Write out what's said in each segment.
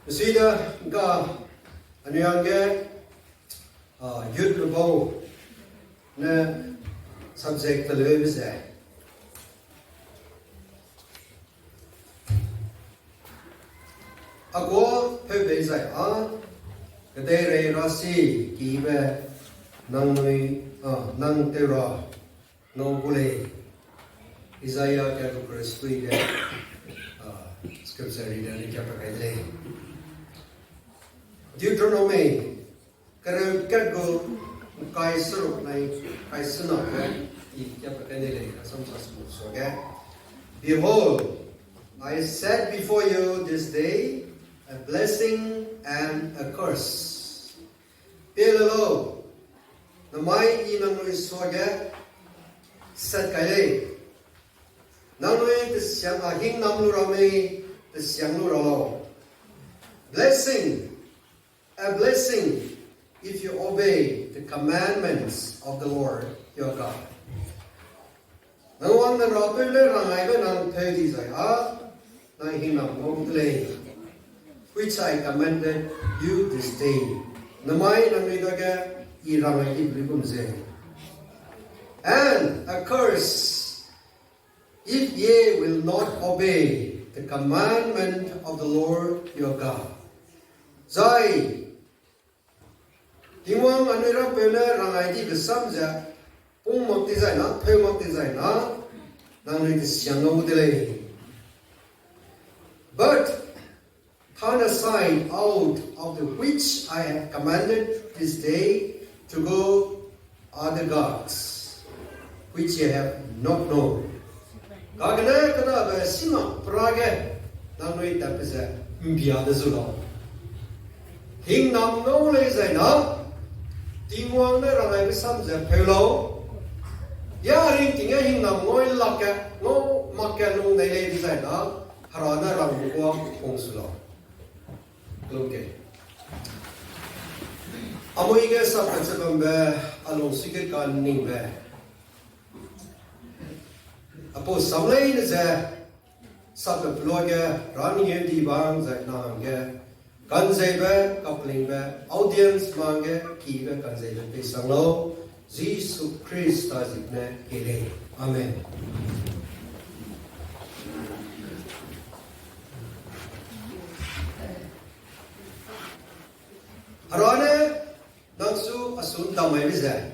Sida ga anyangge youth level na subject televisi. Akua pheubei zai kedeirei rachi keyibe nangnui nangteira ngau Isaiah chapter verse 3 scripture reader chapter 8 Deuteronomy kergo kai surup nai kai sunok chapter 8 some such okay. Behold, I set before you this day a blessing and a curse. Pilalo, namai nangnui soge set kai nangnui the siang hing namlu rame the siang lu ralo. Blessing, a blessing if you obey the commandments of the Lord your God. Nangwang na rapele rangai ba nang pheudi zai na hing nam ngom tle which I commanded you this day. Namai nangnui daga I rangai ibrigum ze. And a curse if ye will not obey the commandment of the Lord your God. Zai Tingwang anira pele rangai di besam ja pung mak ti zai na pheu mak ti zai na nang ni siang no dele. But turn aside out of the which I have commanded this day to go other gods which ye have not known. Kagane kada ba sima prage nang ni tapisa mbia de zulo. Hing nam no le zai na Tingwang na rangai besam ja phelo ya ring tinga hing nam ngoi lakka no makka nung nei le di zai na harana rang ko ong sulo. Okay. Amoi ge sa pachakam ba along sikit kan ning ba. Apo samlai ne ja sa pe blog ran ye di bang zai na ge kan zai ba coupling ba audience mang ge ki ba kan zai pe sang lo Jesus Christ ta zik ne kedeirei. Amen. Harane nangsu asun tamai biza.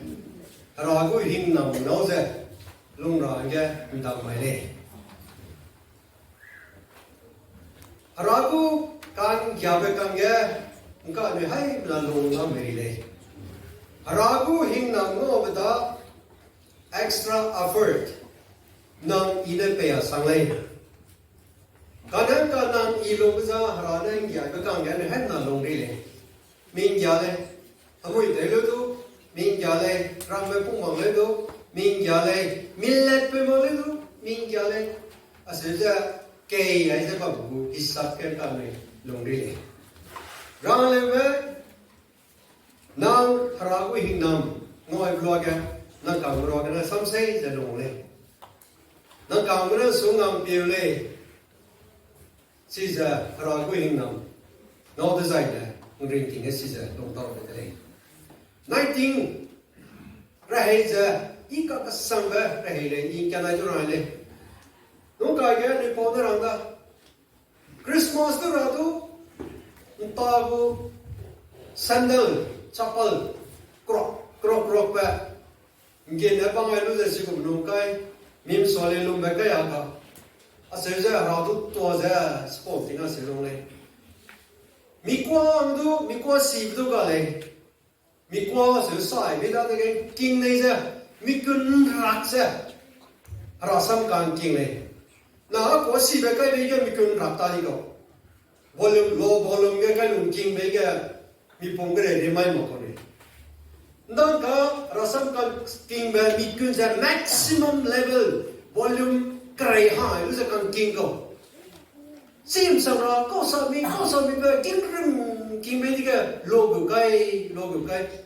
Haragu hing nam noze lungra ge tamai le. Haragu kan gyabe kan ge ngka ne hai lalung na meri le. Haragu hing nam no beda extra effort nang ine pe sang le. Kanan kanan ilo biza harane gyabe kan ge ne hai na long le. Min jale, amoi telo tu, min jale, ramai pun mangle tu, min jale, millet pe mangle tu, min jale, asal kei aja babu hisap kan kami longri le. Ramai le, nang haragu hinam, ngoi bloga, nang kamera kena samsai jalong le, nang kamera sungam piu le, sisa haragu hinam, no design le. Ring ting is a long time today. 19 Rahaja, Ika Samba, Rahile, Ikana Durale. No Kaga, Niponeranga. Christmas the Ratu, Tago, Sandal, Chapel, Crop, back. Get a bangalu the Sikum Nukai, Mim Solilum Bagayaka. A Caesar Ratu was a sporting us only. Mikwa sibdu gale. Mikwa so sai bida de king nei se. Mikun rak se. Rasam kan king nei. Na ko sibe kai be ge mikun rak ta li go. Volume low volume ge kai lung king be ge mi pong ge de mai mo ko ni. Ndang ka rasam kan king be mikun ja maximum level volume krai high lu se kan king go. Sim samra ko sa mi ba king be diga logo kai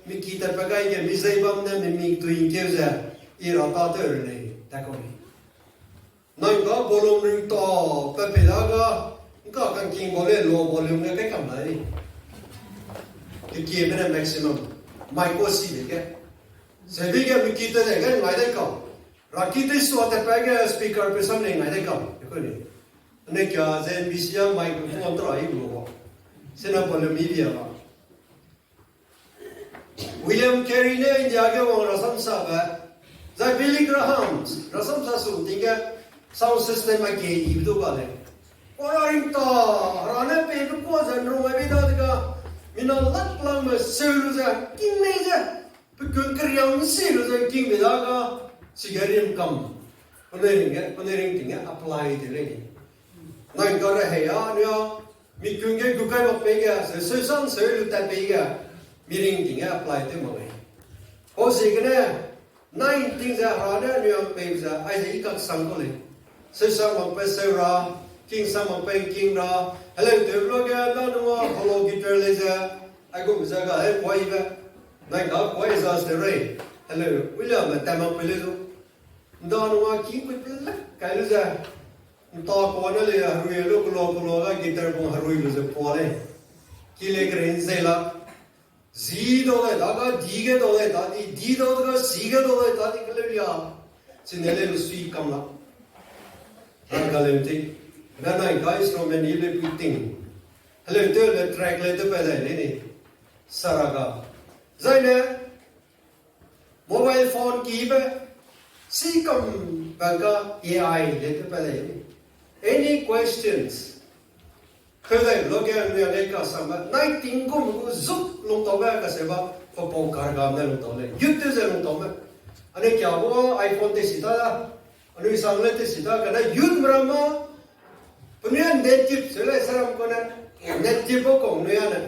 mi kita pagai ge mi sai bam na mi tu in ke za I ra ta ter ne ta ko ni nai ga bolom ring to pa pe da ga ก็กางเกงบอลเล่โลบอลลูนเนี่ยแค่กำไรที่เกี่ยไม่ได้ maximum ไม่ก็สิเด็กแค่เสบีแกมีกี่ตัวเด็กกันไม่ได้ก่อนรักกี่ตัวสวดแต่ไปแกสปีกเกอร์ไปซ้ำเนี่ยไม่ได้ก่อนเดี๋ยวคนนี้เนี่ยแก ZNBC ไม่ก็ฟอนต์อะไรอยู่หรอเส้นบอลลูนมีเดียววิลเลียมแครีเนี่ยอินเดียแกวางรัศมีสับใจบิลลี่กราฮัมส์รัศมีสับสุดที่แก sound system มาเกี่ยอีกตัวกันเลยorang ta rana pe ko jan ro mai da ga mina lat lang ma selu ja king ne ja pe kun kriam selu ja king me da ga sigarian kam ponering tinga apply de le nai ga ra he ya nya mi kun ge gu kai ba pe ga se sang selu ta pe ga mi ring tinga apply de mo le ho se ga ne nai ting ja rana nya pe ja ai se ikak sang ko le se sang ma pe se ra King sama king ra, hello develop ya na no hello guitar laser, I go zaga hey boy ba, naga boy is as the ray, hello William Tamenglong, no no king ko pila, kailu za, to ko na le haru lo ga guitar ko haru lo ze pole, kile green zela, z do da ga d ge do da d do ga c ge do da di kale ya, sinele lo sui kamla, rangalemti. Nana guys from an ile puting. Hello the track le to pala ni. Saraga. Zeme mobile phone keyibe si kam banga AI le to pala ni. Any questions? Pheubei loge an le ka sama. Nai ting ko mu zup long to ba ka seba for pong kar ga na long to le. Yut te long to ma. Ane kya bo iPhone te sita. Ane sang le te sita kana yut mrama punya native sele saram ko na native ko nuya na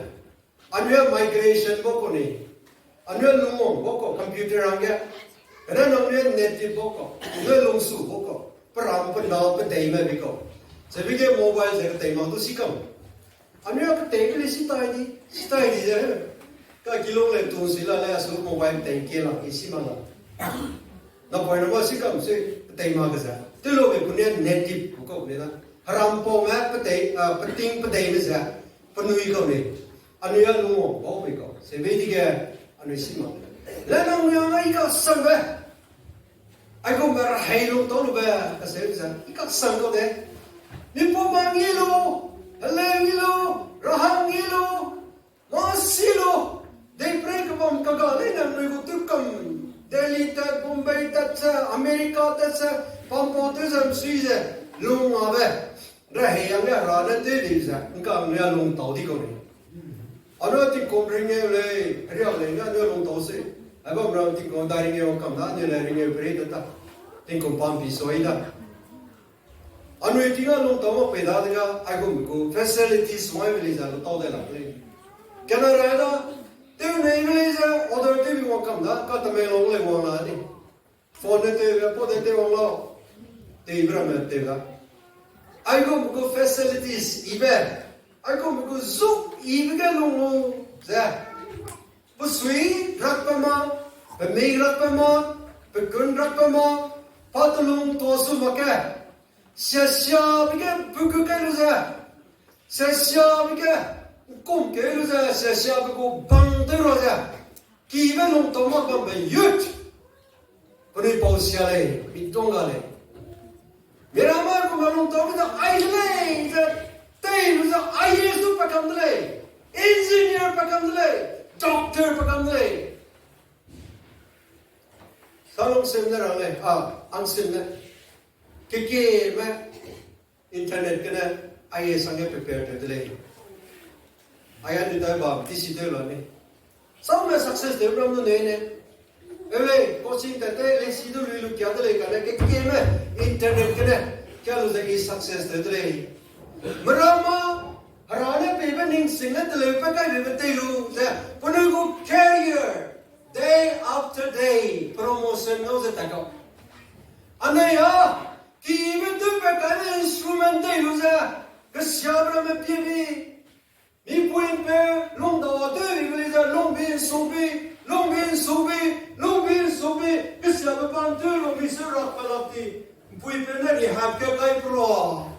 anu migration ko ni anu lumo ko computer angya kana no native ko nu lungsu ko param pa na pa dei ma bi ko sabi ke mobile se dei ma tu sikam anu ka dei ke sitai di je ka kilong le tu sila le asu mobile dei ke la isi ma la na point ma sikam se dei ma ka sa tu lo be punya native ko ni na Rampong peting ni sa penui kau ni, anu yang lumo bau kau, sebiji ke anu sima. Lalu yang ika sambe, aku berhai lu tahu lu be, kasih bisa, ika sambe deh. Ni pemang ilu, heleng ilu, rahang ilu, masilu, depre kebam kagale dan mereka tukam, Delhi tak, Bombay tak, Amerika tak, pampu tu sam suize, lu ngabe. Rahi yang ya rana tu di sana, engkau ni alung tahu di kau ni. Anu ti kompring ni le, riak le, ni alung tahu se. Aku berang ti kau dari ni orang kamda, ni le ringe beri tetap. Ti kau pampi soida. Anu ti alung tahu apa dah dengan aku muku facilities semua beli sana tahu dah lah. Kerana rada, tu ni beli sana, order tu bi orang kamda, kata Tamenglong le orang lah ni. Phone tu bi apa tu orang lah, tu berang tu lah. Aku buku facilities ibe, aku buku zup ibe ke lungu, zah. Pusui rakpama, pemig rakpama, pekun rakpama, patulung tosu makai. Sia bike buku ke lu zah, sia bike kum ke lu zah, sia buku bang terus zah. Kibe lung tomak bang yut, puni pausia le, mitongga le. Mera ma ko malum to mi ai le tai mu ai su pa kam le engineer pa kam le doctor pa kam le salong seminar le ang seminar ke ma internet kana ai sange prepare te le ai ani dai ba ti si de la ni some success de bram no ne Eve, coaching tete le sido lu kya dele kana ke me internet kana kya lu zagi success dele marama harane pe ning singa dele pa kai be te lu sa punu go career day after day promotion no se tako anaya ki me tu pa kai instrument te lu sa ke siabra me pibi mi point pe long da de vi le long bin sobi Longin sobe, kisah berbantu lobi serak palati, bui benar di harga kai pro.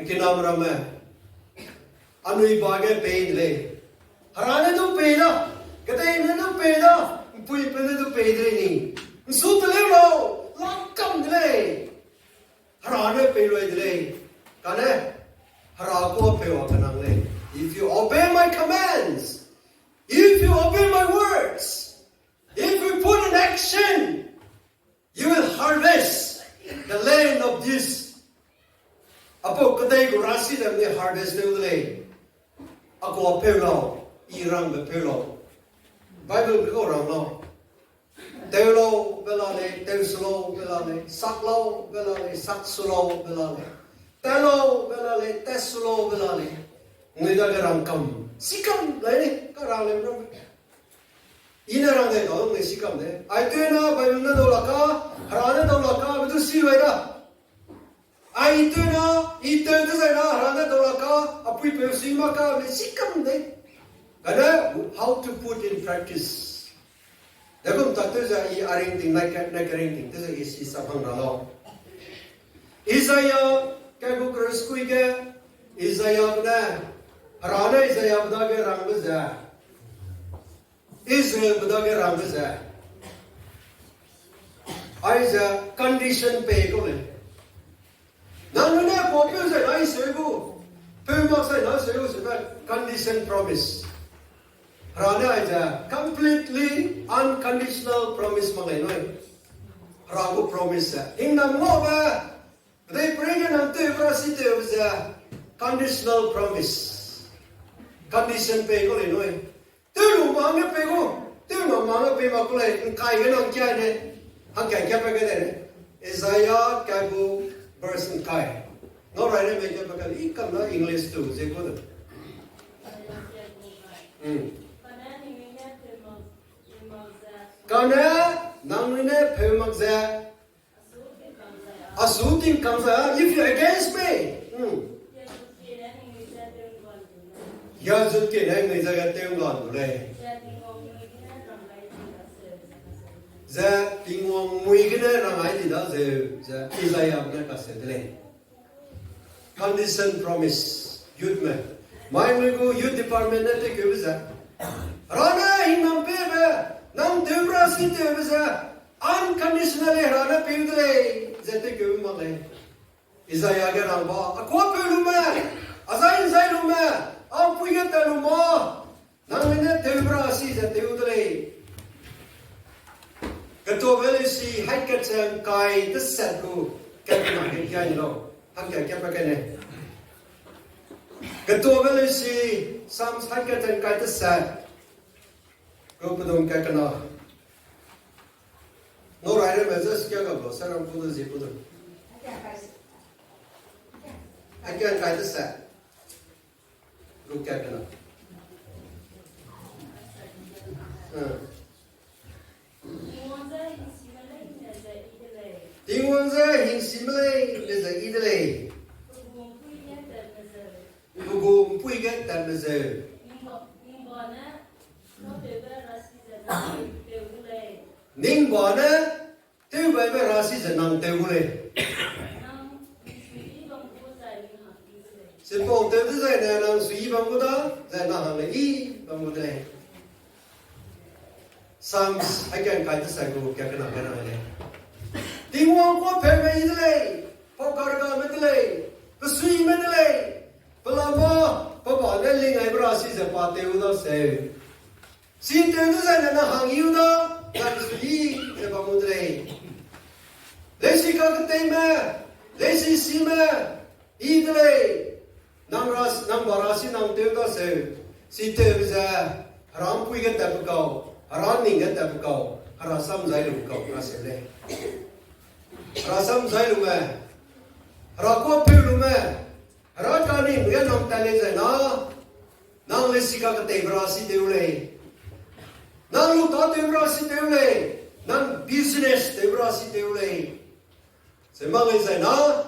kinam rame anui bage paid le harane do peda kadai ne do peda pui pede do pedre ni su tele lo lakam le harane pe lo le kane harako pe wa kanang le if you obey my commands, if you obey my words, if you put in action, you will harvest the land of this. Apo kadai ko rasi dam ne harvest de le. Akua pelo, irang be pelo. Bible ko rang lo. Telo bela le, teslo bela le, saklo bela le, saksulo bela le. Telo bela le, teslo bela le. Ngida garang kam, sikam le ni karang le bro. Ina rang de no ngi sikam de. Ai tu na Bible na do la ka, harane do la ka betu silwai da. Ai tu na ite tu sai na harane do la ka, apui pe sima ka le sikam de. Kada how to put in practice. Dalam tak tu saya aring ting naik aring ting tu saya isi sabang ralo. Isaya kagu kerskui ke Isaya benda. Harana Isaya benda ke rang beza. Israel benda ke rang beza. Aisa condition pe ko le. Nangnui ne kopi saya nai sebu. Pheubei saya nai sebu sebab condition promise. Harana aja completely unconditional promise mangai noi. Harago promise. Ingnam ngo ba. They bring in ante prasite uja conditional promise. Condition pe ko le noi. Tu lu mang pe ko. Tu mang pe ma ko le kai ke nang kya ne. Hang kya pe ke ne. Isaiah kagu verse kai. No right ne me ke pa ka ikam na English tu je ko. Karena nangnui ne pheubei asuting kamsa if you against me ya zut ke nang ngai jaga Tamenglong le za Tamenglong mui ke na rangai di da za Isaiah ne ka se le condition promise youth me mai me go youth department ne te ke za rana hinam pe Nang debra si debra unconditionally harana pindre zete ke male Isaiah ke ramba akua pelume azai lume am puya teluma nang ne debra si zete udre kato vele si haikat sang kai tesan ku kapna ke kya no hang kya pa kene kato vele si sam haikat sang kai tesan Kau pedong kaya kena. No rider measures kaya kau sarang pudu si pudu. Akan kaya tersa. Kau kaya kena. Tingwan saya hing simulai leza idle. Buku pui kan dan measure. Ning bỏ nè, tiêu vậy với rachi sẽ nang tiêuเลยsimple tiêu thế này nè nang suy bằng cái đó, sẽ nang hàng này bằng cái này. Psalms ai cái cái sai của cái nào này. Tiếng hoàng qua pheubei thế này, phokar cái này, cái suy cái này, pelama, pelama này linh ai rachi sẽ pa tiêu đó sẽ. Sin tiêu thế này nè hàng yêu đó. Nang suyi se pamudre. Lesi kakateme, lesi sime, idre. Nang barasi nang teuda se. Si teuza haram pui ke tapkau, haram ning ke tapkau, harasam zai lukau rasele. Harasam zai lume. Harako peu lume. Harakani nge nang tale zai na. Nang lesi kakate barasi teule. Nang lu ta tebra si teule, nang business tebra si teule. Semang isai na,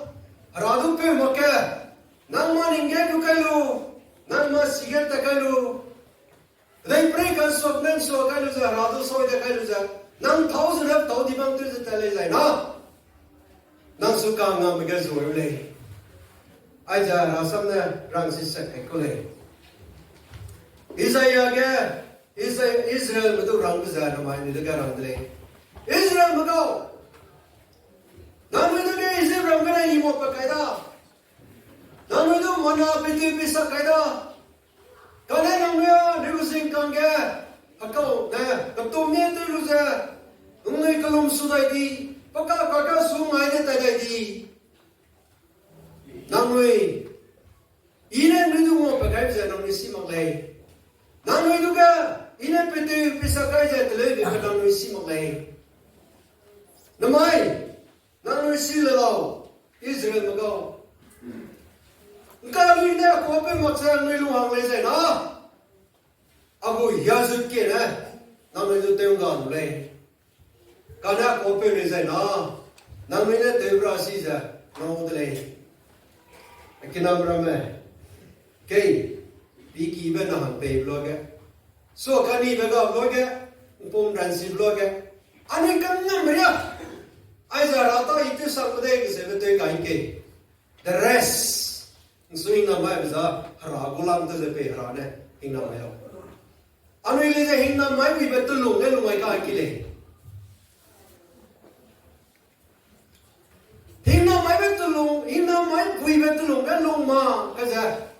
haradu pe maka, nang maninge tu kalu, nang masiget ta kalu. Dai pray kan sok nan so kalu za haradu so da kalu za, nang thousand have tau di bang tu za tale isai na. Nang suka ngam ga zuile. Aja rasamne rangsi sekekule. Isaiah ke Israel betul rang besar namanya itu kan rang deh. Israel betul. Namun itu ke Israel kan ini mau pakai dah. Namun itu mana peti bisa pakai dah. Karena namanya negosikan ke. Akau dah ketumnya itu lusa. Ungai kalum sudah di. Pakai kakak sungai itu tadi di. Nangnui. Ini itu mau pakai bisa nangnui si maklai. Nangnui juga, ini peti bisa kaya terlebih ke nangnui si maklai. Namai, nangnui si lelau, Israel magau. Kalau ini aku apa maksud nangnui luang lezai na? Aku yazut ke na, nangnui itu tengah mulai. Karena aku apa lezai na, nangnui itu tebrasi je, nangnui leh. Kenapa ramai? Kei. Keyibe nahan pay blog so kani bega blog upom ransi blog ane kan namria aiza rata itu sakde ke sebete gain ke the rest so ina mai bza hara gulam te zepe harane ina mai ane le je hinna mai bi betul lu ne lu mai ka kile hinna mai betul lu hinna mai bui betul lu ne lu ma ka ja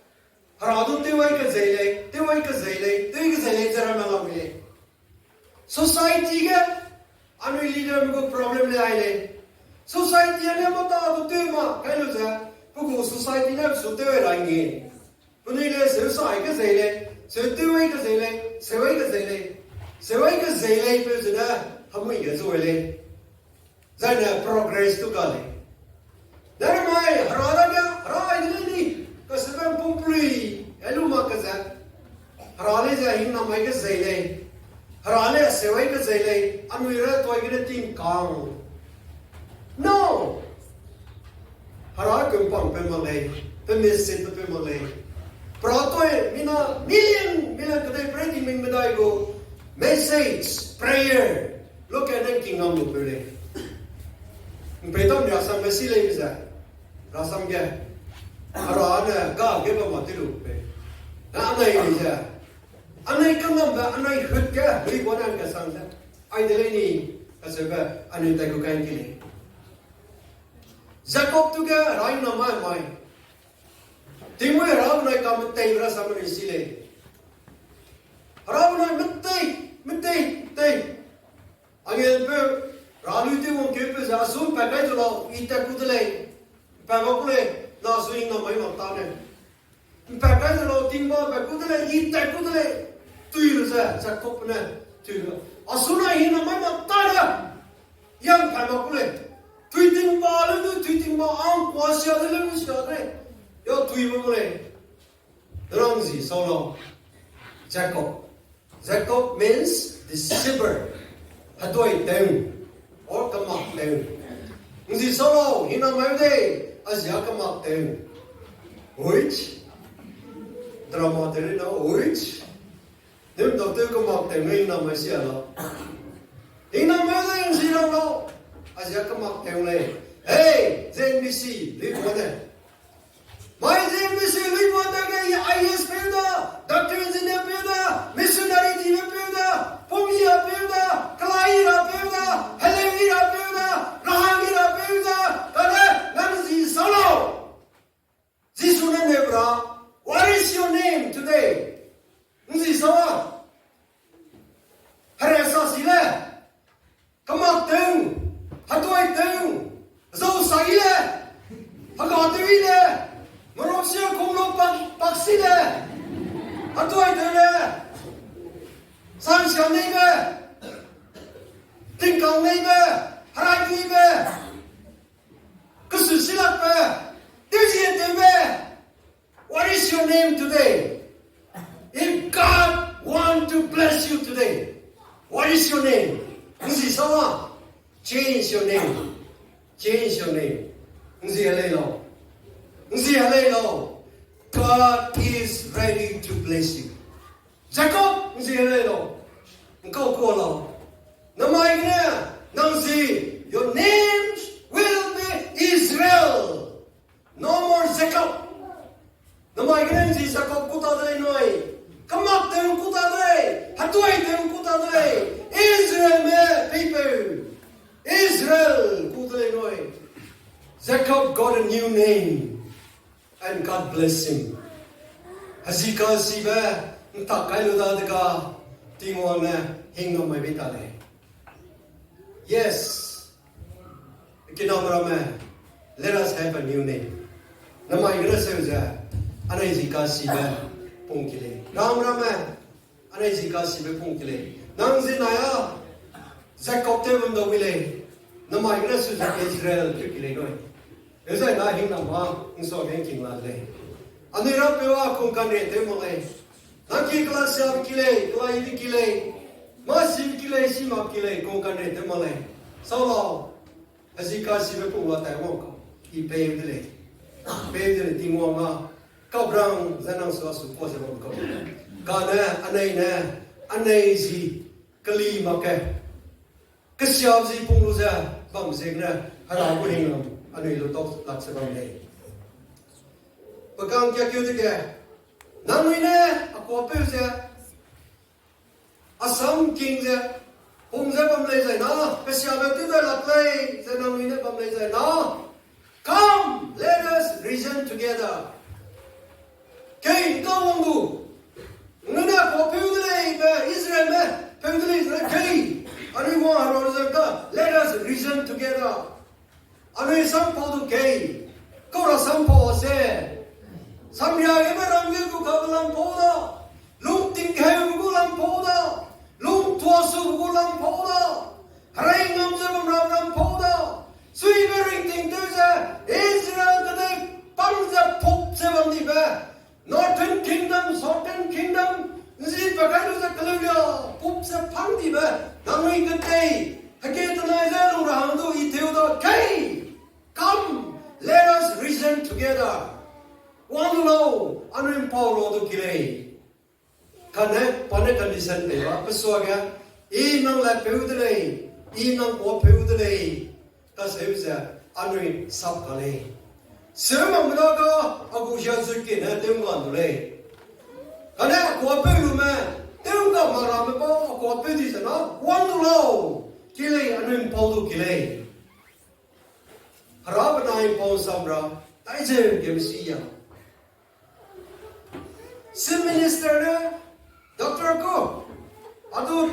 Haradu tewai ke zailai jara malam ini. Society ke, anu leader muka problem le aile. Society ane mata adu tema, kailo ja, buku society ne sutewai rangi. Puni le sewai ke zailai, sewai ke zailai pe jena hamui ke zoile. Zana progress tu kali. Dari mai harada ke, harada ini. Kasihkan pumpuli, elu makasih. Harale jahin namai ke zailai, harale sewai ke zailai. Anu ira tuai kena tingkang. No. Harale kumpang pemalai, pemesit pemalai. Peraturan mina million kedai printing mengmedai go message prayer. Look at them kingdom lu boleh. Betul ni asam mesilai bisa, asam dia. Arana ga geba matilu pe. Anai ni ja. Anai kamam ba anai hutka beri bonan ka sangsa. Ai dele ni kaseba anai ta ko kain kini. Jacob tu ga rai na mai. Timu raw nai kam tai bra samne sile. Raw nai mette. Angel pe ralu ti won ke pe ja sun pa kai jolo ita kudle. Pa bokle na swing na mai matane pakai lo timba bakudle ita kudle tuir sa Jacob na tuir asuna hina mai matara yang pamakule tuiting ba ang kwasya le mustare yo tuir mole rongzi solo Jacob means deceiver hatoi tem or kamak tem ngi solo hina mai de Asia kamak tem, which drama teri na which, dem dokter kamak tem ni nama Asia lo, ini nama yang sirap lo, Asia kamak tem le, hey ZNBC lihat mana, my ZNBC lihat mana ke IS peda, doctor engineer peda, missionary team peda, pomia peda, kelaira peda, helevira peda, rahangira peda, kada Solo! Zisuna nebra, what is your name today? Zisawa? Haresa sila? Kamak tung? Hatuay tung? Zau saile? Hagatuile? Marosya kumlo paksile? Hatuay tule? Sansya nebe? Tingkang nebe? Haray nebe? What is your name today? If God wants to bless you today, what is your name? Change your name. God is ready to bless you. Jacob, your name will be Israel. No more Jacob. Jacob got a new name, and God blessed him. Hazika siba takai ludadga tingona hingo mai bitale. Yes, kinamrama, let us have a new name. Nama igraseuza, anazika siba pungkile. Namrama, anazika siba pungkile. Nangzinaya, Jacob tevum do wile. Nama igraseuza Israel pungkile noi. Esa na hinama inso banking la le. Anira pewa kung kanre temole. Naki kelas siap kile, kelai kile. Masih kile sima kile kung kanre temole. Solo azika sibe pungwa taiwong ko. I pevdele. Pevdele tingwanga. Kabrang zanang suasu po sa ko. Kana anay si kali make. Kasyab si pungluza bang segna harabu hingam. Ano ilutok laksa bang day. Pagkang kya kyo tige, nangnui ne, Akua pheubei Assam king ze, hong ze bam lay zay na, kasyabe tida laklay, ze nangnui ne bam lay zay na. Come, let us reason together. Kay, ikaw wang du. Nuna Akua pheubei Israel me, pheubei Israel kay. Ano yung mga haroon ka? Let us reason together. Ano yung sampo du kay? Kora sampo se. Samya ibarangil ko kabalang poda, lung tinghay ko lang poda, lung tuasu ko lang poda, haray ngam sa mamram poda, sui bering ting sa Israel kaday pangza pop sa bandi ba, Northern Kingdom, Southern Kingdom, nsi pagkado sa kalugya pop sa pangdi ba, nangnui kaday, hakita na sa nung rahando iteo da kay, come, let us reason together. One low, ano Paulo do kirei. Kane, pane condition peba, pessoaga, inang la pheubei, inang Akua pheubei, kaseuza, ano sab kale. Sema mulaga, aku jazuki na temgan dule. Kane Akua pheubei, temga marame pa Akua pheubei sana, one low, kirei ano Paulo kirei. Harap na Paulo sabra, tayo gemsiya. Sim minister ne, Dr. Ko, adu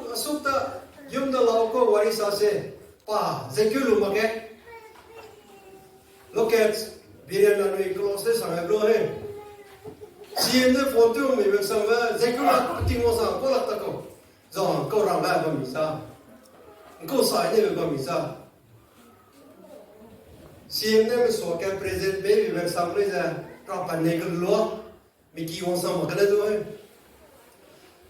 asukta yumda lau ko warisa se, pa, zekulu make. Look at, birian anu iklos se sangai bro he. CM de fontu mi bek sangwa, zekulu tingo sang ko lakta ko. Zong ko rang la ba misa. Ko sai ne ba misa. CM ne mi so ka present be bek samle za, rapan ne ko lo. Miki wong sama kada tu eh.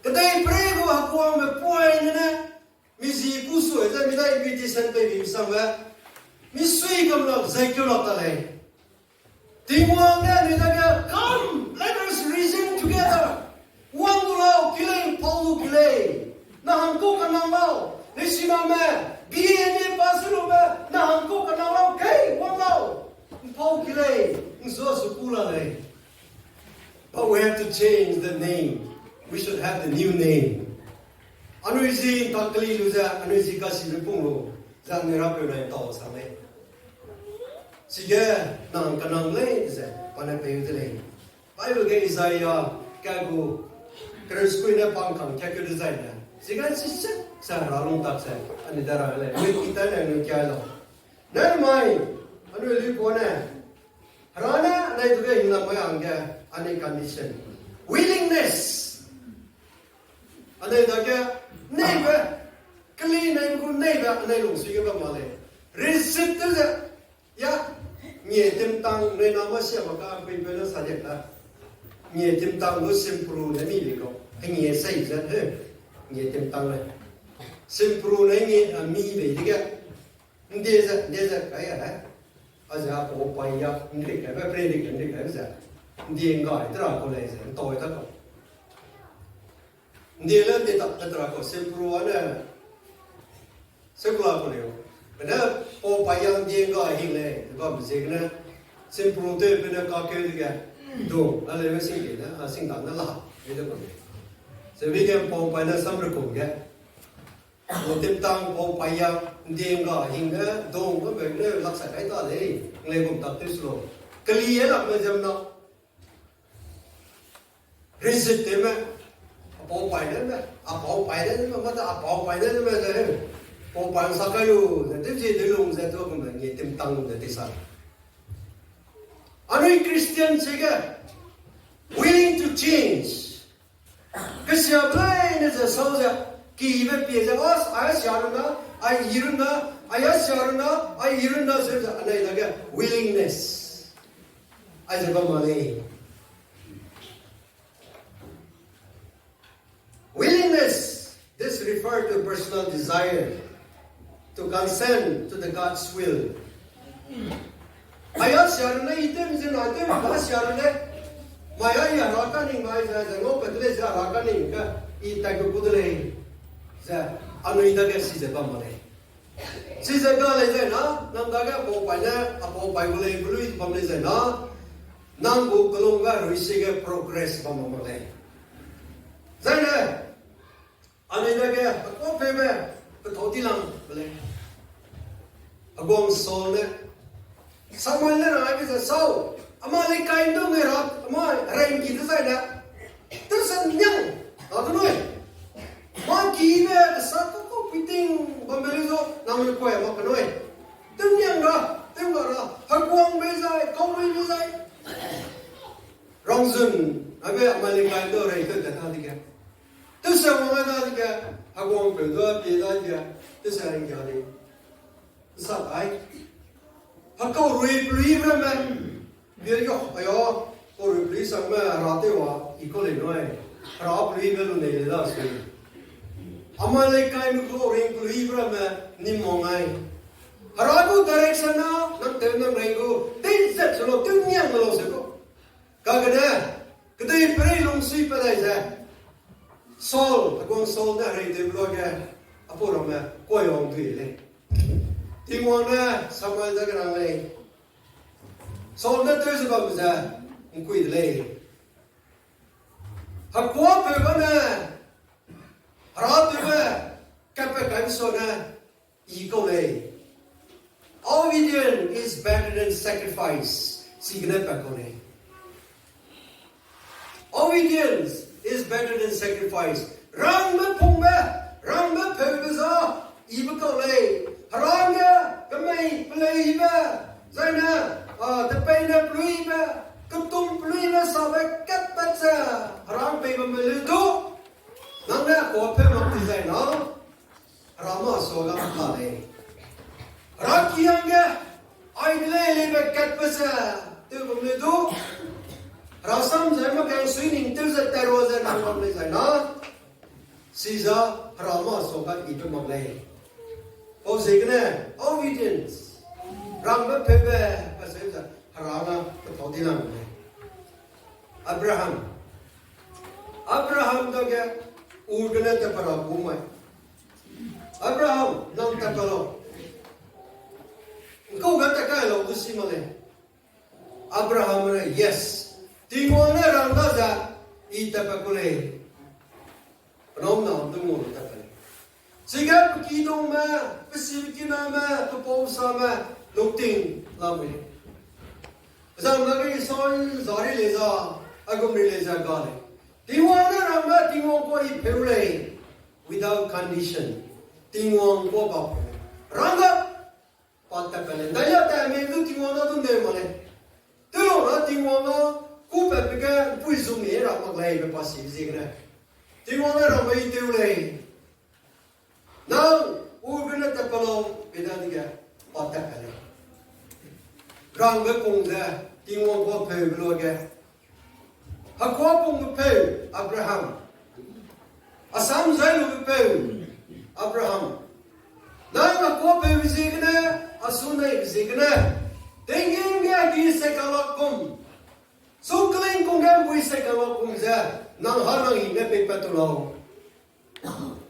Kadai prego Akua me point ne. Misi pusu eh. Jadi kita invitation pe bim sama. Misui kamla zaikyo tale. Tingwang ne nitaga come, let us reason together. One lao killing Paulo kilay. Na hamko kanang lao. Lesima me. BNA pasuro me. Na hamko kanang lao kay one lao. Paulo kilay. Nso sukula le. But we have to change the name. We should have the new name. Ano isi takli luza, ano isi kasi lupunglo, zang nirapo na ito sa me. Sige, nang kanang le, isa, panapayo dile. Bible ke Isaiah, kagu, keresku ina pangkang, kagu design na. Sige, sisa, sa ralong tak sa, ani darang le. Kita na yung kaya lo. Nevermind, ano ili po na. Harana, na ito ka hilang mo yung any condition. Willingness. Anay daga neighbor, kali neighbor neighbor anay long sige ba male. Receipt za ya nye tim tang ne nama siya maka pe pe na sajek la. Nye tim tang lo simpru ne mi ko. Nye sai za he. Nye tim tang le. Simpru ne nye mi be diga. Ndeza kaya ha. Aja po pa ya ndrik ka pre dik ka za. Ndi ngai tra ko le ze toi ta ko. Ndi le de ta tra ko simpru ana. Sekula ko le. Bena po pa yang ndi ngai hin le ba mi ze na simpru de bena ka ke diga. Do ale me sing ke na sing ta na la. Ye de ko. Se vi ke po pa na sam ro ko ge. Mo tim tang po pa yang ndi ngai hin ga do ko be ne ลักษณะไอ้ตัวเลยเลยผมตัดที่สุดกลีเอลักเลยจำเนาะ resist ไหมพอไปนั่นไหมพอไปนั่นไหมมันจะพอไปนั่นไหมจะพอไปสักอยู่แต่ที่จะลงจะตัวมันเนี่ยเต็มตังค์จะที่สักอันนี้คริสเตียนใช่ไหม willing to change ก็เสียไปเนี่ยจะสู้จะกี่แบบเปลี่ยนจะว่าไอ้เสียรุ่นนะไอ้ยีรุ่นนะไอ้เสียรุ่นนะไอ้ยีรุ่นนะจะอันนี้ละแก willingness ไอ้จะก็มาเลย willingness this refers to personal desire to consent to the God's will ไอ้เสียรุ่นนะอีเต็มจะหน่อยเต็มไอ้เสียรุ่นนะไม่ไอ้ยารักกันนี่ไม่จะงบเป็นเลยจะรักกันนี่ก็อีแต่ก็พูดเลยจะอันนี้ได้แค่สิ่งจะมาเลยสิ่งก็เลยจะนะนั่งได้แค่พอไปเนี่ยพอไปเลยบลูย์ทำเลยจะนะนั่งบุกลงก็รู้สึก progress ทำมาเลยจะเนี่ยอันนี้ได้แค่ก็เพิ่มก็ทอดีลังเลยกองโซนเนี่ยสมัยนั้นอะไรก็จะเศร้าอามาเลยการดูไม่รับอามาเร่งกินได้นะแต่สัญญาเอาตัวนู้นมากี่แบบสักก็พิทิ้งบางเรื่องก็นั่งอยู่คุยมากันด้วยตึ้งยังละตึ้งละหักวงไม่ใช่ก้าวไม่ใช่รองซุนอาเบะมาเลยการดูอะไรก็จะทำดีกันตึ้งเสียงมาได้ดีกันหักวงเปิดตัวเปิดได้ดีกันตึ้งเสียงอย่างนี้สักไอ้หักเขารีบรีบเลยมั้ยเดี๋ยวไอ้ยอก็รีบรีบสักมั้ยราตรีว่าอีกคนเลยน้อยราบรีบเลยเนี่ยได้สิอามาเลยการมุขเร่งกุลีบระมานิมมองไงฮารากูดเรกชันนะนั่งเต็มนั่งเร่งกูติ้งเสร็จสโลติ้งยังมาโลเสกูกากระเดะกระเดย์เปรี้ยลงซีไปได้ใช่โซลตะกงโซลเนี่ยเร่งเต็มโลกแกอาพูดออกมาก้อยองถุยเลยทิ้งวันน่ะสมัยตะกันอะไรโซลเนี่ยตื่นสบายมั้ยจ๊ะมึงคุยเลยฮักกัวเปิดกันนะRather, kapakamisona equally. Obedience is better than sacrifice. Signapakone. Obedience is better than sacrifice. Rangma pumba, rangma pheubeza, ibakole. Haranga, kamay, pleiba, zana, the pain of pluiba, kutum pluiba, sabak kapatsa, harang peba meludo.นั่นแหละขอเพิ่มมาที่ใจน้องเรามาสอนกันมาเลยรักยังไงไอ้เล่ห์แบบกัดภาษาตัวผมเลยดูเราซ้ำใจมาแข่งสวิงตัวจะแต่รู้จะนั่งกันเลยใจน้องสิ่งที่เรามาสอนกันอีกมาเลยโอ้สิ่งนี้ obedience รังแบบเพ่ภาษาจะเรานะก็ทอดีนั่งเลยอับราฮัมตัวแกUrgana te para bumai. Abraham nang takalo. Kau kata kaya lo busi male. Abraham ne yes. Tingone rangga za ita pakule. Nom na dungo takale. Siga pekidong ma, pesibikina ma, peposa ma, lukting lamwe. Zam lagi soin zari leza, agum leza gale. Tingwang na rama, tingwang ko ipewlay without condition. Tingwang ko ba? Ranga, patakale. Daya tayo may ito tingwang na doon tayo mali. Pero na tingwang na kupa pika puiso mira maglay pa pasibig na. Tingwang na rama ipewlay. Now, urgan na tapalo pinadiga patakale. Ranga kung da tingwang ko pewlo ga. Akua pun berpeu Abraham. Asam Zeme berpeu Abraham. Dan akua peu bizigna, asunai bizigna. Tengin dia di sekalakum. Sukling kungam bui sekalakum za. Nang hanang ini pepatulau.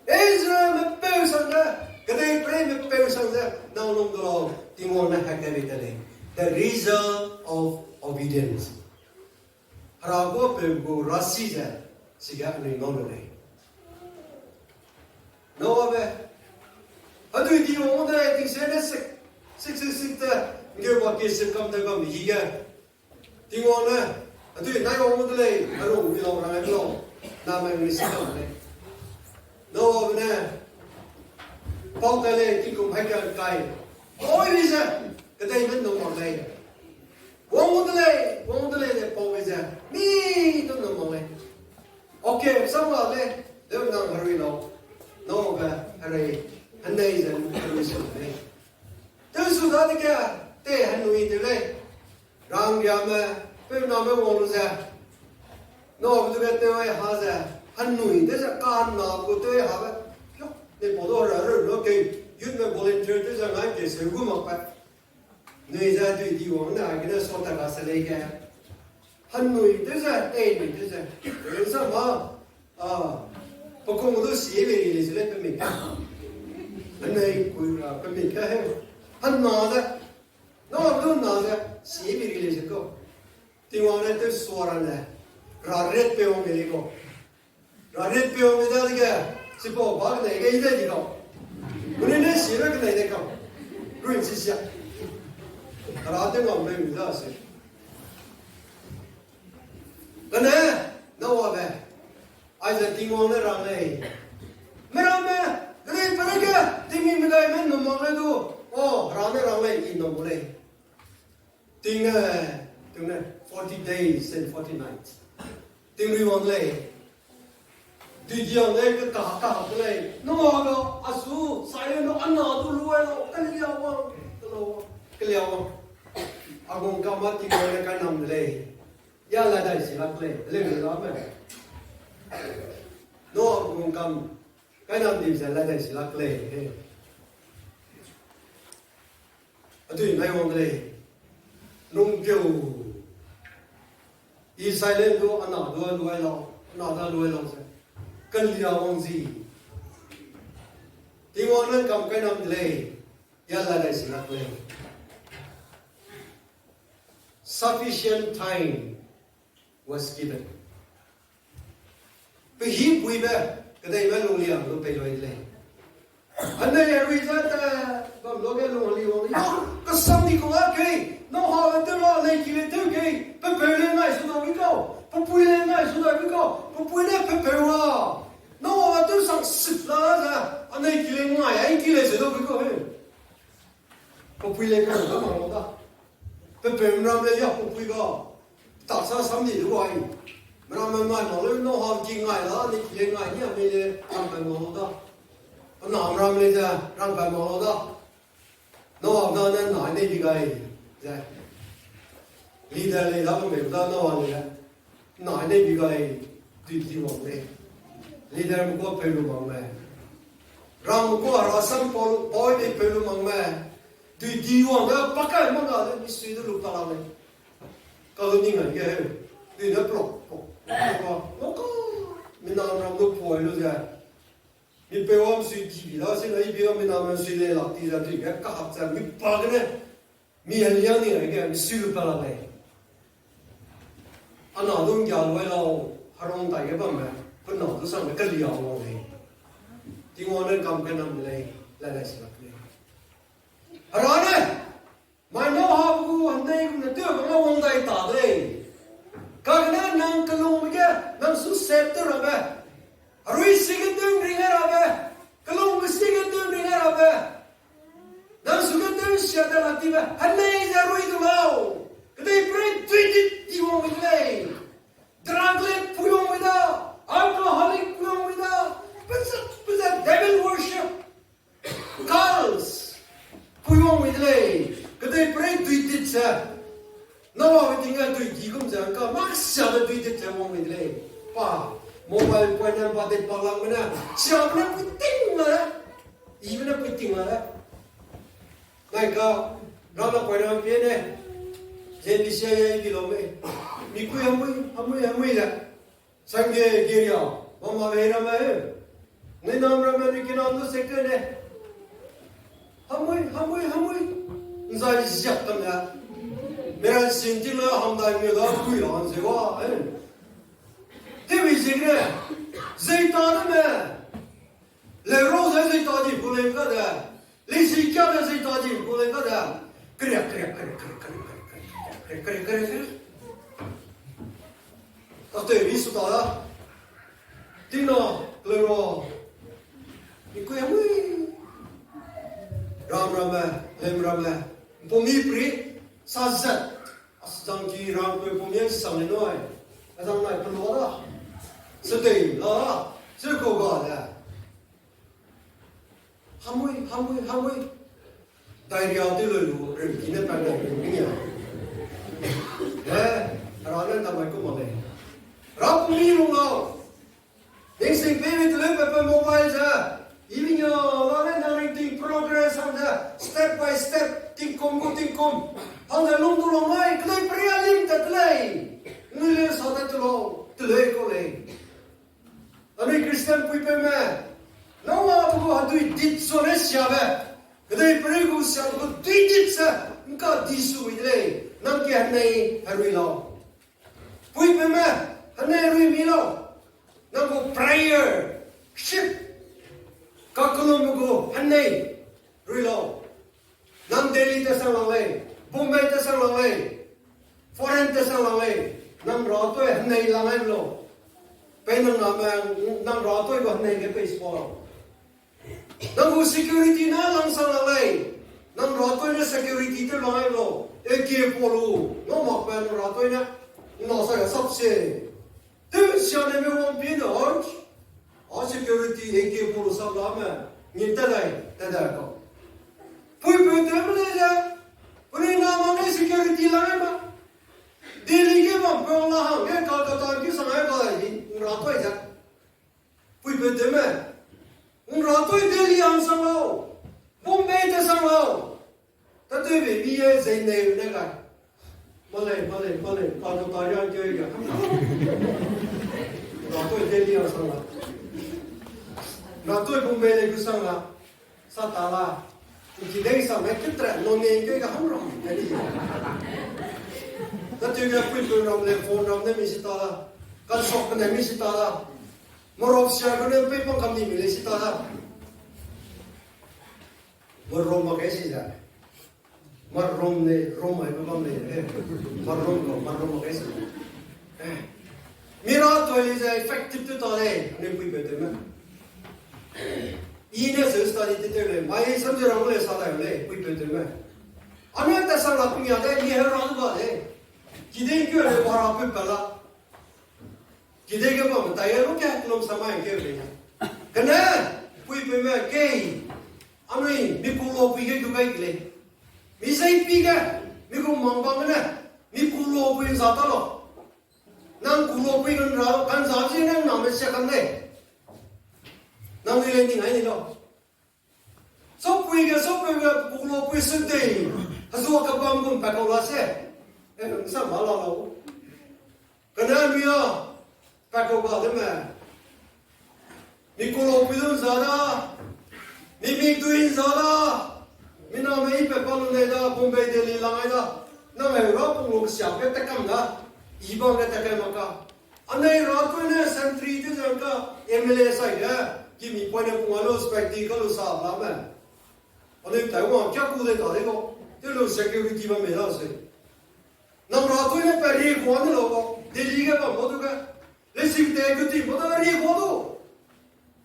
Israel berpeu sangga. Kedai prem berpeu sangga. Nang longdolau timur nak hakabitale. The result of obedience. Rago pegu rachi je siga ni no le no abe adu di mo da ting se ne se xích người bảo kia xích cầm tay cầm gì kia tiếng ngon nè tôi nói ông cái này nó đủ vì lòng này lòng làm mình người xích cầm này nó bên này bao cái này thì cũng phải cái ôi bây giờ cái đây vẫn nồng mỏng này uống cái này để bao bây giờ mi tôi nồng mỏng này ok xong rồi đây nếu năng hurry nó cái hurry anh đây giờ hurry xong đây từ số đó thì kia để anh nuôi từ đây rằng giờ mà bây giờ mới uống ra nó bây giờ tôi hay ra anh nuôi để cho can nào của tôi hay vậy để bỏ đồ ra rồi nó kêu youth volunteer tới giờ ngay để sử dụng một cái người ra tùy đi uống này cái đó so ta sẽ lấy cái hắn nuôi tới giờ nuôi tới giờ rồi sao mà bao công tôi xí về thì sẽ lấy cái mình anh này cuối là cái mình cái hắn nói ra nó đâu nói ra xí về thì sẽ có thì ngoài này tôi xóa ra này ra red pe ông cái có ra red pe ông cái đó thì cái chỉ bảo bảo cái này cái gì đấy có 오늘 내 시를 그냥 내가 루인 지시야. 알아듣는 거 없는 거다. 근데 너와 배 아이들 띵원을 안 해. 뭐라며? 그래 그러니까 띵이 가면 넘어가도 라면 안 해. 이 넘어래. 띵네 40 days and 40 nights. 띵이 원래 드디어 내가 까까 그래 너가 아수 사이는 안 나도 루에로 끌려와 아공 까마티 거에 가 남래 야라다 시라 그래 레르라면 너 공감 가 남디 잘라다 시라 그래 어디 나요 그래 농교 이 사이렌도 안 나도 루에로 나다 루에로 cần liều ông gì thì ngọn lên cầm cái nắm lê ya là đại sĩ lạc lê sufficient time was given vì hiệp quý bè cái đây mới lùng liều lúc bây giờ lê anh đây là vì sao ta còn lúc cái lùng liều này có xong thì cũng ok nó họ vẫn tự lo lấy chỉ lấy tự cái bây lên này số đó biết đâu bùi lên này số đó biết đâu bùi lên bây wa nó mà tôi sang sứt ra ra anh ấy kia ngoài anh kia sẽ đâu biết có hết bùi lên cái đó mà nó ta bây làm lấy ya bùi có tạo sao sắm gì được rồi mà làm nó lấy nó học kia ngoài đó anh kia ngoài nhá bây giờ làm bài mò đó nó làm lấy ra làm bài mò đó nó học nó nên nói đây gì cái dạ leader này đó mình đó nó nói đây gì cái tùy tùy một đây leader một có pelu mang mẹ, ram một có rasam boy đi pelu mang mẹ, tùy tùy một đó bắt cái mang ra đi suy được lúc nào này, kalau như ngày kia, tùy nó nó có, mình làm ram nó phơi luôn rồi, mình bây giờ suy gì đó, xin lấy bây giờ mình làm suy lấy lạc đi ra tùy cái cáp ra, mình bắt cái này, mình ăn như này cái, mình suy được nào này, anh nào cũng giờ vậy lâu, harong tay cái bấm mẹ. Con nọ tôi sang cái liều ngon này, thì ngon nên cầm cái nắm này là đại sĩ lạc này. Rồi này, mà nó học của anh đây cũng là tiêu của nó ông đây tả đây, cái này năng cái lông mấy cái năng xuất set tới rồi bé, rồi xí cái tương riêng ra bé, cái lông cái xí cái tương riêng ra bé, năng xuất cái tương xí cái lạc đi bé, anh này ra rồi tụi mau, cái này phải tùy đi vào mình này, drag lên pui vào mình đó. Alcoholic phenomena, but that devil worship, cults, puyong idle, kete pray tweeted sa, nawa witinga tweet kum sa ka maksya na tweeted sa mong idle, pa mobile pa na pati palang na, siya na puting na, even na puting na, ngay ka, rala pa na piene, ZNBC ay kilome, mi kuya amoy la. Sangye giriya, mama vera mai, ne nam rama ne kinam to second hai. Hamui, nzai zyak tam ya. Mera sinti la hamdai me da kui ran se wa hai. Hevi zigre, zaitan me. Le roze zaitani pulen ka da. 리시 껴면서 이 도지 고래 거다. 그래. 어때 미수다. 띵노 그래로 이거야 뭐 람람에 렘람에 봄이 프리 사자 아스당기 람도 봄이 상내노이 아당나이 불러라 스테이 라 즐거워라 하무이 다이리아들로 이네 빨리 그냥 네 라는 담을 거 뭐네 라꾸미로가 넥스팅 베이비 들레페 모바일 자 이민요 라는 나링팅 프로그레스 한다 스텝 바이 스텝 띵콤 한다 롱도롱마이 클레이 프리알림 따틀레이 늘레 사다틀로 틀레이 콜레이 아니 크리스찬 puipeме 나와 보고 하두이 뒷손에 시합에 그들 프리고 시합고 뒤집사 그러니까 디수이래 남게 한네이 하루이로 puipeme 한네 루이미로 나고 prayer ship kakulumugo hanay ruilo nam Delhi te sanglay Bombay te sanglay foreign te sanglay nam roto hanay langay lo penang nam roto ko hanay ke baseball nam security na lang sanglay nam roto na security te langay lo eke polo no makpan roto na no sa sabse tu siane me won bin orch security eke polo sa lama ni tadai ko pui temle ja puni na ma security langay ma Delhi ke ma pela ha ke Kolkata ki sangai ka ni rato ja pui temle rato Delhi ang sanglo Bombay te sanglo tadai be bi ye Zeme ne ka Malay kalau tayang je ya rato Delhi ang sanglo rato Bombay le ku sangla satala kedeirei sa me ketra no ne ke ka hamram jadi tadai be pui ram le phone ram ne mi sitala kan sok ne mi sitala morok sia ko ne pe pang kam ni mi le sitala morok ma ke si ja Marrom ne Roma e babam ne marrom ma ke si mira to is effective to tale ne pui be me ine se study te le mai samje ram le sa le pui be me ane ta sa la punya de ye ram ba le kidei kyo le bara pe pala kidei ke ba ta ye ro ke klom samai ke be kana pui be me ke amri mi pulo pi ke kai le mi sai pi ke mi ko mambang na mi pulo pi za ta lo nang pulo pi kan za ji nang na me sha kan ne nang ni le ni ngai ni lo so pi ke pulo pi se de hazo ka bang bum pa ko la se sa ma la lo kana mi ya pa ko ba de me mi pulo pi za da mi tuin za da mina me ipe palu ne da Bombay Delhi langai da na me ro pung lo sia pe ta kam da ibang ne ta ka ma ka anai ro ko ne sentry te jang ka MLA sai da ki mi po ne pung lo spectacle sa la me anai Taiwan kya ku de da de ko te lo security ba me da se na ro ko ne pe ri ko ne lo ko Delhi ke ba mo du ka le sik te ku ti mo da ri ko do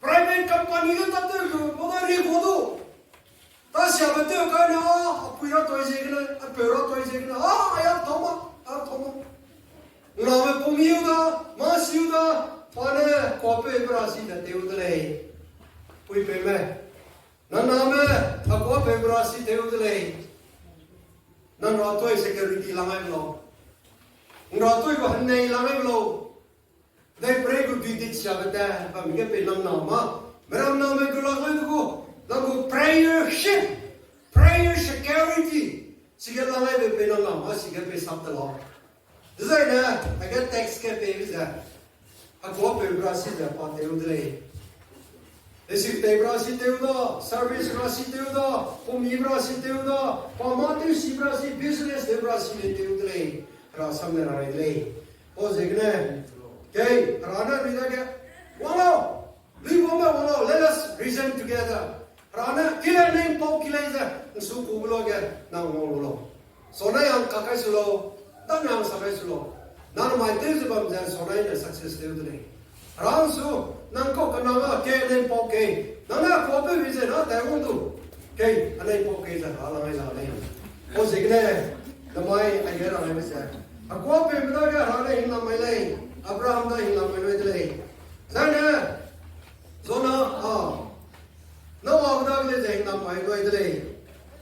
private company de ta te mo da ri ko do ta sia ba te ka na apui ra toi je na a pe ra toi je na ya thoma na me pomiu da ma siu da pa ne ko pe bra si da te u de le pui pe me na me a ko pe bra si te u de le na ra toi security la mai lo ra toi ko han nei la mai lo dai pre ku di dit sia ba ta ba mi ke pe nam na ma meram na me ku la ko lagu prayer security sige la mai be pe na ma sige pe sap ta lo dizai na aga tax ke pe visa a ko pe brasi da pa te udre esi te brasi te uda service brasi te uda komi brasi te uda pa ma te si brasi business te brasi te udre ra samne ra le o zegne ke rana vida ke wala let us reason together rana kila neng pau kila za su ku lo ge nang ngau lo sona yang kakai sulo dan yang sakai sulo nan mai te se bam za sona ina success te udne ran su nang ko kana ga ke neng pau ke nang na ko pe vi ze na ta ngu tu ke anai pau ke za ala ngai za nei o signe na mai ai ga ra mai se Akua pe mena ga rana hin na mai lai Abraham da hin na mai lai sana zona no avda le zeng na mai doi dele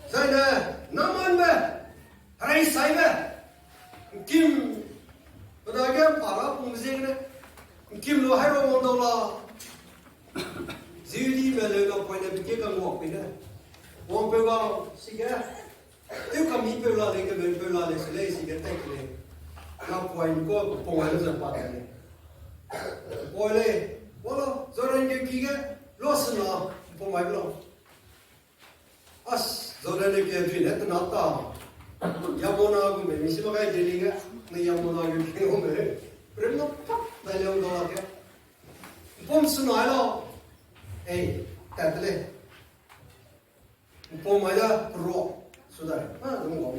sana naman ba hai sai ba kim bada ga para pung zeng ne kim lo hai ro mon do la zili me le ga point de ke ga ngok pe ne wong pe ga si ga tu ka mi pe la le ga pe la le se le si ga tai le na point ko pong ai lo pa ne Ole, wala, zoran ke kige, los na, po mai blo. As, zoran ke dui net na ta. Yamona gu me, misi magai delinga, ne yamona gu ke ho me. Premno pap, na le do la ke. Pom sunai lo. Ei, tatle. Po mai la pro, sudai. Ha, dum go.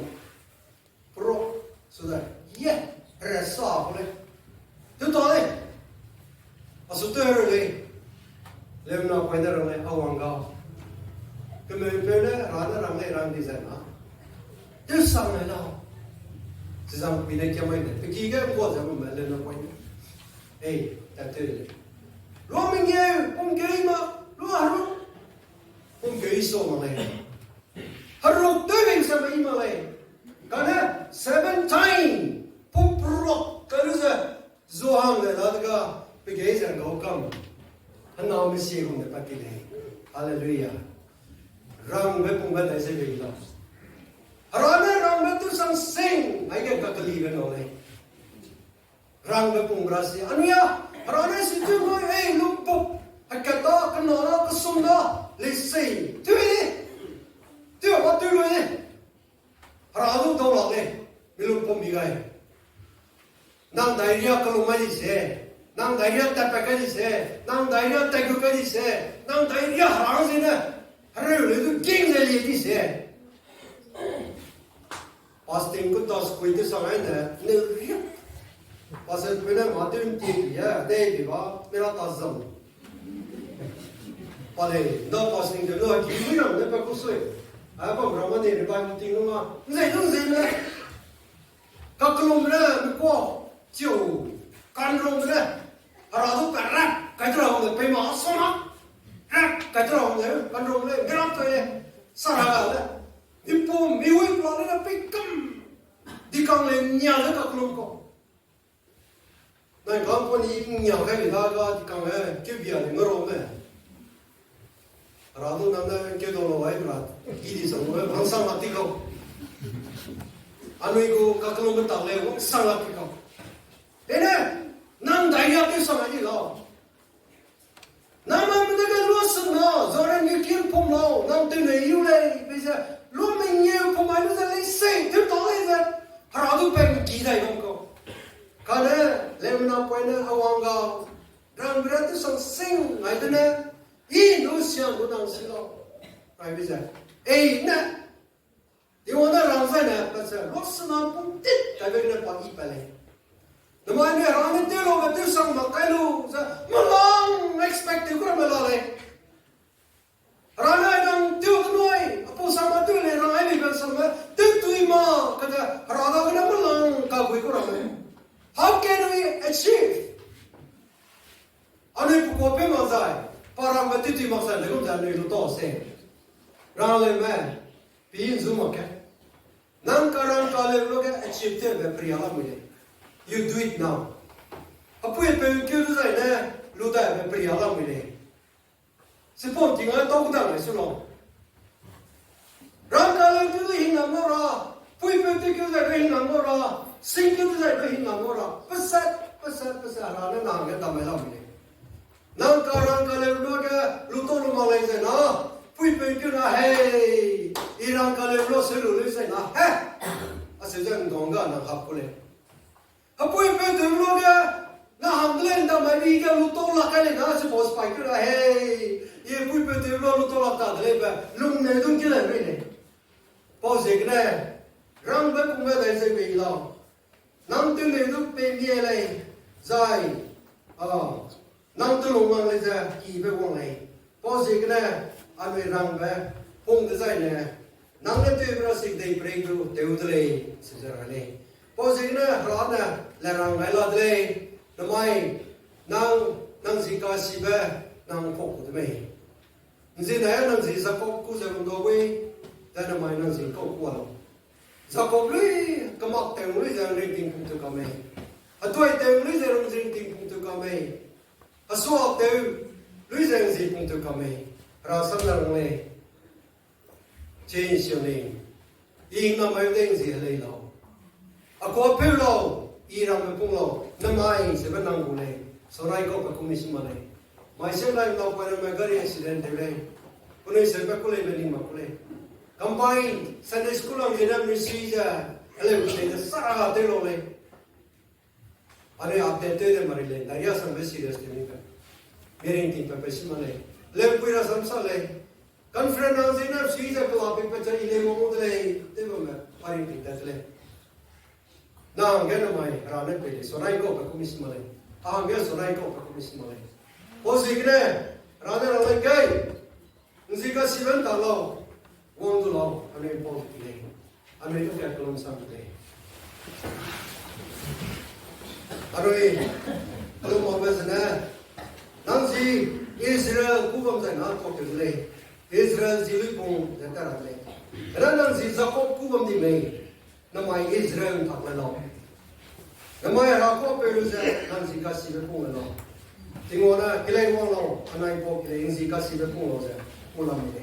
Pro, sudai. Ye, resa pole. Tu to le. Asutero le lemna paidar le awanga keme pele rana rangai ran dizana tu sang le la sizang pine kya mai ne ki ga ko za mu le na paid ei ta te lo mingye pom ke ma lo haru pom ke so ma le haru te veng sa mai ma le kana 7 time pom pro karuza zohang le la ga Because I go come, and now we see on the Pakile. Hallelujah. Rang Wepung Bata is a very lost. Rana Rang Wetu some sing, I get to leave and only. Rang Wepung Brasi, Ania, Rana si tu go, hey, look, I can talk and all the sunda, let's say, do it. Do what do it? Radu don't love it. We look for me guy. Now, the idea of Kalumani say. Nang daiya tapakali se, nang daiya takukali se, nang daiya harang se na, haru le tu king le li se. Pasting ko tas koi te sangai na, ne riya. Pasal pena matun ti ya, dei bi ba, mera tasam. Pale, no pasting de no ki mi ram ne pa kusoi. Ai ba brahma ne ba mu ting ma, ne ne. Kaklum le ko, jiu, kan rong le. Haradu perrak, kaitrong le pe ma sona, rak kaitrong le, kanrong le, gerak le, saraga le, dipo miwi pula le pe kam, dikang le nyal le kaklum ko. Nai kam poni nyal ka le ga dikang le, kebia le ngoro me. Haradu nanda ke do lo wai brat, gidi sang le bangsang mati ko. Anu iku kaklum betal le, wong sangat ko. Ene nang daiya ke samai lo nama mendega luas no zoran ni kin pom lo nang te nei yu le bisa lu ming ye pom ai lu le sei tu to le za haradu pen ki dai dong ko kana lemna poina awanga ran brat so sing ai tena I no siang lu nang si lo ai bisa ei na di wona rang sa na pa sa luas na pom tit ta be na pa I pa le Naman ni rani telo betul sang makalu sa malang expect ko malale. Rana nang tiu knoi apo sama tu le rana ni bel sama tu ma kada rana kana malang ka bui ko rana. How can we achieve? Ane ko pe mazai para mati tu maksa le ko jan ni to se. Rana le me pin zuma ka. Nang karan ka le lo ka achieve te be priyala mule. You do it now. Apo e pe ke tu sai ne lu da be pri ala mi le. Se pon ti ngai to da le su lo. Ram ka le tu hi na mo ra. Pui pe te ke da hi na mo ra. Sing ke da hi na mo ra. Pasat ra na na ga da me la mi le. Nang ka ran ka le lu ga lu to lu ma le se na. Pui pe ke na hey. Irang ka le lo se lu le se na. He. Ase jang dong ga na hap ko le. Apo e pe tu lo ga na hamlen da mai ga lu to la ka le na se bos pai ka hey kia pui pe te lo lo to la ta le ba lung ne dung ki le me ne po se ke ne rang ba ku me dai se pe lo nang tu ne du pe mi le zai nang tu lo mang le ja ki be wong le po se ke ne a me rang ba hong de zai ne nang le te bra se dei pre du te u de le se ja ra le po se ke ne ra na le rang lai la de le na mai nang si ka si ba nang phok de me nzi na nang si sa phok ku sa do we da na mai nang si ko ku lo sa ko le ka mak te le ja ring ting pu tu ka me a toi te le ja ring ting pu tu ka me a so te le ja si pu tu ka me ra sam na le chen xiu ni yin na mai ding si le lo a ko pe lo i ra me pu lo na mai se ba nang bu le so rai ko ka ku mi si ma le mai se lai lo pa na ma gari accident de le kunai se ba ku le me ni ma ku le combine Sunday school ang dinam ni siya ele usai sa te lo le are aate te de mari le daria sam be serious te ni ka mere tin pa pesi ma le le puira sam sa le conference ang dinam siya ko ape pa chai le mo de le te ba ma pari tin ta le na ge na mai ra ne pe le so rai ko ka kumis ma le a ge so rai ko ka kumis ma le o signe ra ne ra le kai nzika siben ta lo wong du lo ane po le ane to ka kolom sam le aroi alo mo ba sana nang si Israel ku bam sa na to ke le Israel si lu pong da ta ra le ra nang si Jacob ku bam di me na mai Israel ta la lo na mai ra ko pe lu sa nang si ka si be pong lo tingona ke le wong lo anai po ke le si ka si be pong lo sa ku la me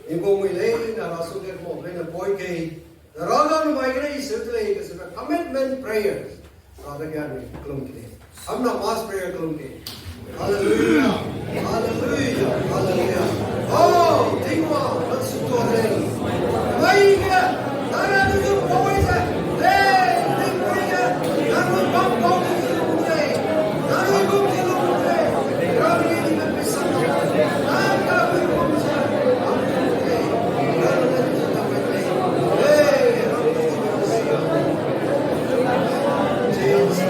in go me le na ra so ke mo le na boy ke ra ga no mai ke is le ke se commitment prayers ra ga ya ni klum ke हम ना mass prayer करूँगे hallelujah hallelujah hallelujah oh tingwa let's go there mai ke nara tu boy sa le tingwa ke naru bam bam tu le naru tu tu le ravi ni me pesa naga ko sa Jesus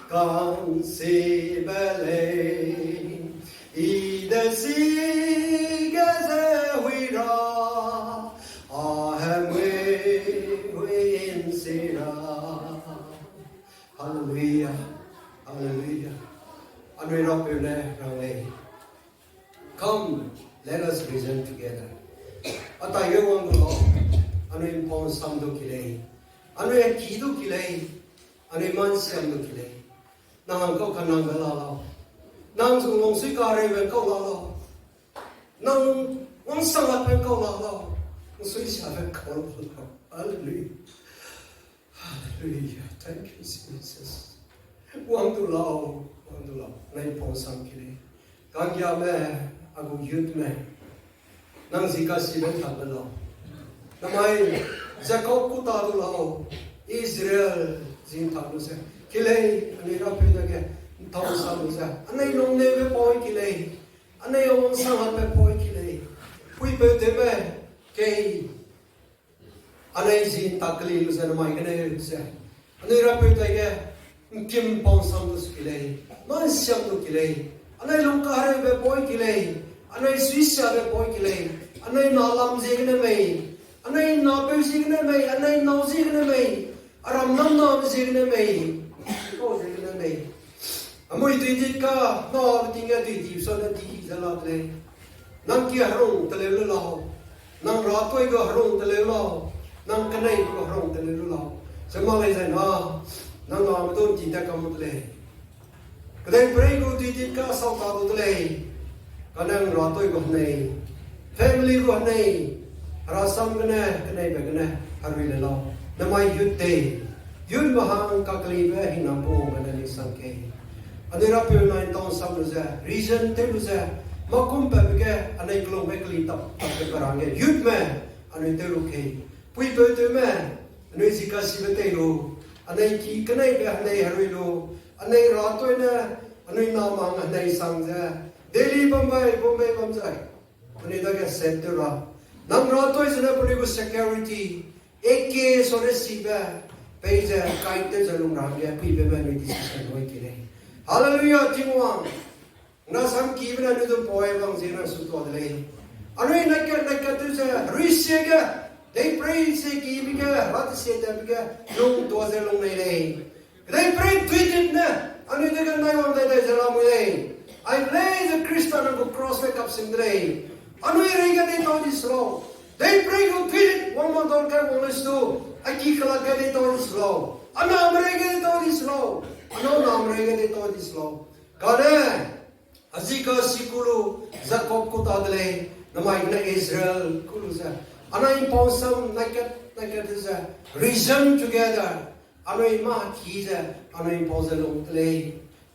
刚西北来，一的西个在回答，啊还会因西啦，哈利路亚，哈利路亚，安慰เราเป็นแล้วเราเลย Come, let us reason together. อาตายก็วังดูอันนี้พอนสัมดุกิเลยอันนี้ขีดุกิเลยอันนี้มันเสียมดุกิเลยนางก็ขนังเวลาเรานางส่งลงสุการเรื่องก็เรานางวังสังกัดเป็นก็เราสุยชาเป็นก็เรา Hallelujah, Hallelujah. Thank you, Jesus. วังดูเราในพอนสัมกิเลยการยาแม่อากูยุดแม่นั่งสิกาสิเป็นทับเราทำไมจะคบกูตาดูเราอิสราเอลจินทับดูเสียกิเลอันนี้เราเป็นยังไงท้องสับดูเสียอันนี้ลงเนเวปอยกิเลอันนี้องค์สังหัดไปปอยกิเลคุยเปิดเต็มเลยเกยอันนี้จินตักลีดูเสียทำไมกันเนี่ยดูเสียอันนี้เราเป็นยังไงกิมปองสัมดูสกิเลมันเสียมดูกิเลอันนี้ลงกาเรไปปอยกิเลอันนี้สวิสไปปอยกิเลอันนี้นาลำเจกันไหมอันนี้นาเปย์สิกันไหมอันนี้นาสิกันไหมอารมณ์นั้นนาสิกันไหมโอ้สิกันไหมอมวยตุยจิตก้านาติงเกตุยจิบส่วนที่จะลาดเลยนังกี้ฮารุงทะเลลุลานังรัตัวก็ฮารุงทะเลลุลานังกันไหนก็ฮารุงทะเลลุลาสมัยเลยนะนังนาไม่ต้องจิตตะกำมุดเลยก็ได้เปรย์กูตุยจิตก้าสาวตาตุเลยก็นังรัตัวก็ไหน family ก็ไหนราสัมกันไหนแบบกันฮารุยเลยเราทำไมยุดเตยยุดมหาอังกฤษเวหินาปูกันนี่สังเกตอันนี้เราเป็นนายต้องสัมรู้จัก reason เตรู้จักมาคุ้มแบบแกอันนี้กลุ่มเวกลีตับเป็นกระรังเกยุดแม่อันนี้เตรู้แค่ปุยเปิดแม่อันนี้สิกาสิบเตรู้อันนี้กี่กันไหนแบบอันนี้ฮารุยรู้อันนี้รัตตัวเนี่ยอันนี้นามังอันนี้สังเกตเดลีบัมเบย์บัมใจอันนี้ได้แค่เซตตัวละนังรัตตัวจะได้เป็นกู security เอเคโซเรสิบะไปจะใครเตจะลงรังเกปุยเปิดไม่ดีสักหน่อยกี่เลยฮาเลลูยาจริงวังน่าสังกีบนั้นดูปอยวังเจริญสุดตัวเลยอันนี้นักตัวจะริเซียกะได้ปรีเสกีบิกะรัตเสียแต่บิกะลงตัวจะลงเลยได้ปรีทวิตเนี่ยอันนี้เด็กนายวันได้จะลงเลย I lay the Christian on the cross like up in the day อันนี้เรื่องนี้ต้องดิสโลได้ปรีกูทวิตวันมันต้องการวันนี้สู้ไอ้ขี้ขลาดกันนี้ต้องดิสโลอันนั้นเรื่องนี้ต้องดิสโลอันนั้นเรื่องนี้ต้องดิสโลก็เนี่ยAzika sikulu Jacob kutadle namai na Israel kulusa ana imponsam like this reason together ana ma kiza ana imposal tle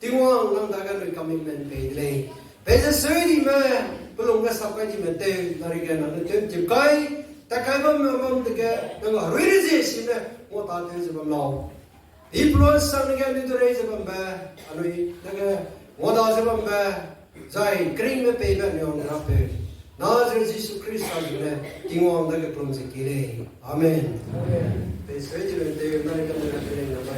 tingwang nang dagan no commitment pe le pe the seri me belum ga sakai di mete nariga na te jikai takai bam de ga nga release ne mo ta te jabam law influence sang ga ni to raise bam ba ana daga Moda sebab saya kering me peba ni orang rapi. Nazar Yesus Kristus ni tinggal anda ke pelum sekiri. Amen. Besok je nanti mereka mereka ni nama.